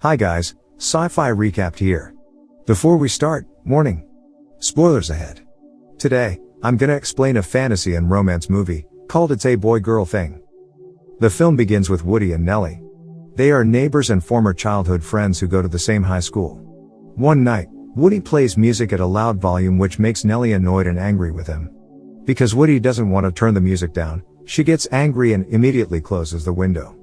Hi guys, Sci-Fi Recapped here. Before we start, warning. Spoilers ahead. Today, I'm gonna explain a fantasy and romance movie, called It's a Boy-Girl Thing. The film begins with Woody and Nellie. They are neighbors and former childhood friends who go to the same high school. One night, Woody plays music at a loud volume which makes Nellie annoyed and angry with him. Because Woody doesn't want to turn the music down, she gets angry and immediately closes the window.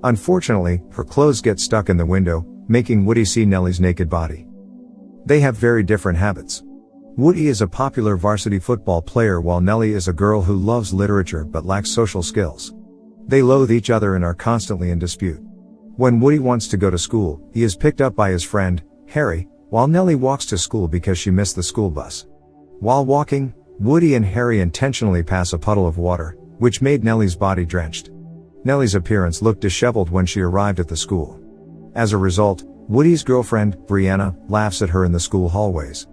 Unfortunately, her clothes get stuck in the window, making Woody see Nellie's naked body. They have very different habits. Woody is a popular varsity football player while Nellie is a girl who loves literature but lacks social skills. They loathe each other and are constantly in dispute. When Woody wants to go to school, he is picked up by his friend, Harry, while Nellie walks to school because she missed the school bus. While walking, Woody and Harry intentionally pass a puddle of water, which made Nellie's body drenched. Nellie's appearance looked disheveled when she arrived at the school. As a result, Woody's girlfriend, Brianna, laughs at her in the school hallways.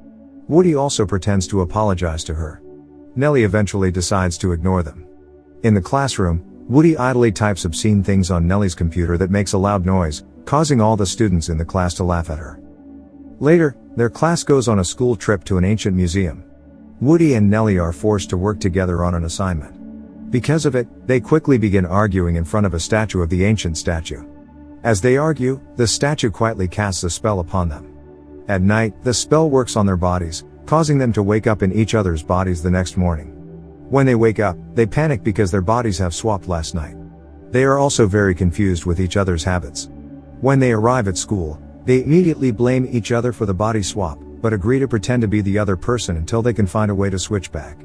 Woody also pretends to apologize to her. Nellie eventually decides to ignore them. In the classroom, Woody idly types obscene things on Nellie's computer that makes a loud noise, causing all the students in the class to laugh at her. Later, their class goes on a school trip to an ancient museum. Woody and Nellie are forced to work together on an assignment. Because of it, they quickly begin arguing in front of a statue of the ancient statue. As they argue, the statue quietly casts a spell upon them. At night, the spell works on their bodies, causing them to wake up in each other's bodies the next morning. When they wake up, they panic because their bodies have swapped last night. They are also very confused with each other's habits. When they arrive at school, they immediately blame each other for the body swap, but agree to pretend to be the other person until they can find a way to switch back.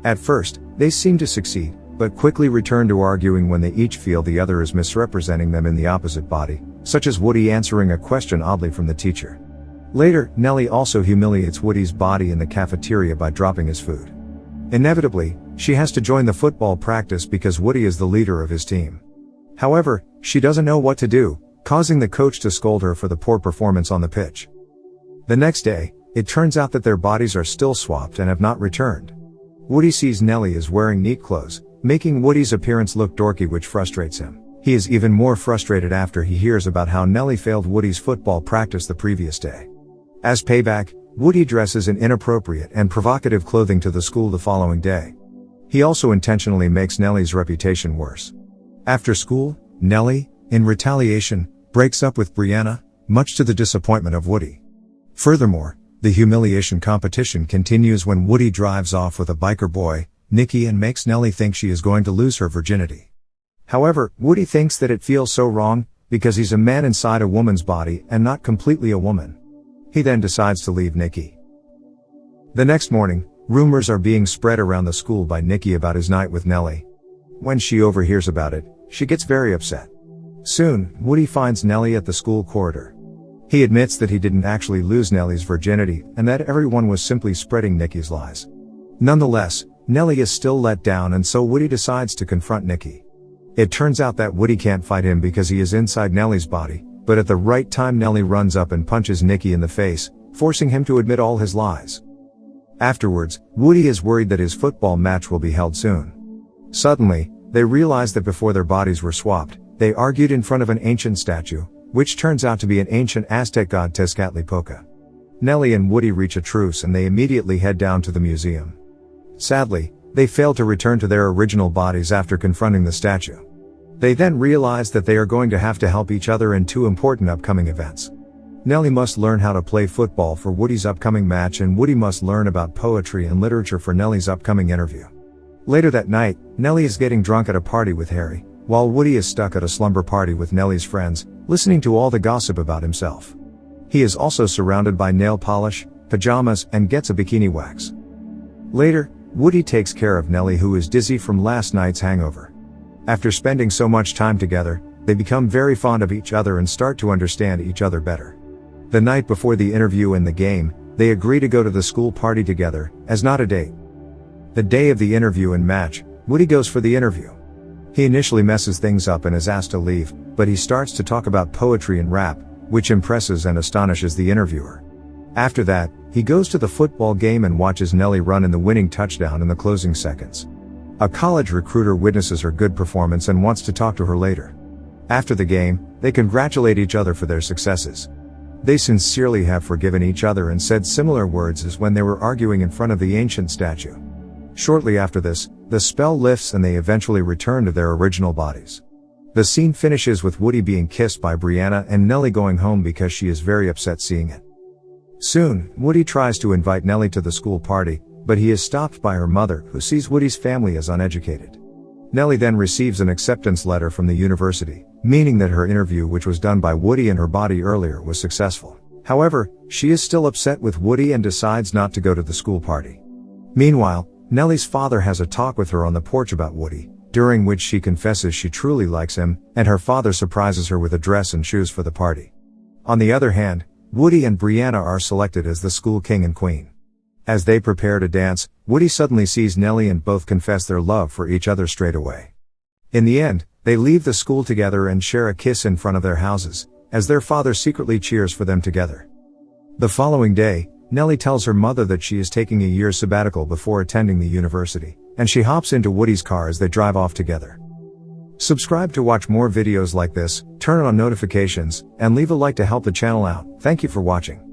At first, they seem to succeed, but quickly return to arguing when they each feel the other is misrepresenting them in the opposite body, such as Woody answering a question oddly from the teacher. Later, Nellie also humiliates Woody's body in the cafeteria by dropping his food. Inevitably, she has to join the football practice because Woody is the leader of his team. However, she doesn't know what to do, causing the coach to scold her for the poor performance on the pitch. The next day, it turns out that their bodies are still swapped and have not returned. Woody sees Nellie is wearing neat clothes, making Woody's appearance look dorky, which frustrates him. He is even more frustrated after he hears about how Nellie failed Woody's football practice the previous day. As payback, Woody dresses in inappropriate and provocative clothing to the school the following day. He also intentionally makes Nellie's reputation worse. After school, Nellie, in retaliation, breaks up with Brianna, much to the disappointment of Woody. Furthermore, the humiliation competition continues when Woody drives off with a biker boy, Nikki, and makes Nellie think she is going to lose her virginity. However, Woody thinks that it feels so wrong, because he's a man inside a woman's body and not completely a woman. He then decides to leave Nikki. The next morning, rumors are being spread around the school by Nikki about his night with Nellie. When she overhears about it, she gets very upset. Soon, Woody finds Nellie at the school corridor. He admits that he didn't actually lose Nellie's virginity and that everyone was simply spreading Nikki's lies. Nonetheless, Nellie is still let down, and so Woody decides to confront Nikki. It turns out that Woody can't fight him because he is inside Nellie's body, but at the right time Nellie runs up and punches Nikki in the face, forcing him to admit all his lies. Afterwards, Woody is worried that his football match will be held soon. Suddenly, they realize that before their bodies were swapped, they argued in front of an ancient statue, which turns out to be an ancient Aztec god Tezcatlipoca. Nellie and Woody reach a truce and they immediately head down to the museum. Sadly, they fail to return to their original bodies after confronting the statue. They then realize that they are going to have to help each other in two important upcoming events. Nellie must learn how to play football for Woody's upcoming match, and Woody must learn about poetry and literature for Nellie's upcoming interview. Later that night, Nellie is getting drunk at a party with Harry, while Woody is stuck at a slumber party with Nellie's friends, listening to all the gossip about himself. He is also surrounded by nail polish, pajamas, and gets a bikini wax. Later, Woody takes care of Nellie, who is dizzy from last night's hangover. After spending so much time together, they become very fond of each other and start to understand each other better. The night before the interview and the game, they agree to go to the school party together, as not a date. The day of the interview and match, Woody goes for the interview. He initially messes things up and is asked to leave, but he starts to talk about poetry and rap, which impresses and astonishes the interviewer. After that, he goes to the football game and watches Nellie run in the winning touchdown in the closing seconds. A college recruiter witnesses her good performance and wants to talk to her later. After the game, they congratulate each other for their successes. They sincerely have forgiven each other and said similar words as when they were arguing in front of the ancient statue. Shortly after this, the spell lifts and they eventually return to their original bodies. The scene finishes with Woody being kissed by Brianna and Nellie going home because she is very upset seeing it. Soon, Woody tries to invite Nellie to the school party, but he is stopped by her mother, who sees Woody's family as uneducated. Nellie then receives an acceptance letter from the university, meaning that her interview, which was done by Woody in her body earlier, was successful. However, she is still upset with Woody and decides not to go to the school party. Meanwhile, Nellie's father has a talk with her on the porch about Woody, during which she confesses she truly likes him, and her father surprises her with a dress and shoes for the party. On the other hand, Woody and Brianna are selected as the school king and queen. As they prepare to dance, Woody suddenly sees Nellie and both confess their love for each other straight away. In the end, they leave the school together and share a kiss in front of their houses, as their father secretly cheers for them together. The following day, Nellie tells her mother that she is taking a year's sabbatical before attending the university, and she hops into Woody's car as they drive off together. Subscribe to watch more videos like this, turn on notifications, and leave a like to help the channel out. Thank you for watching.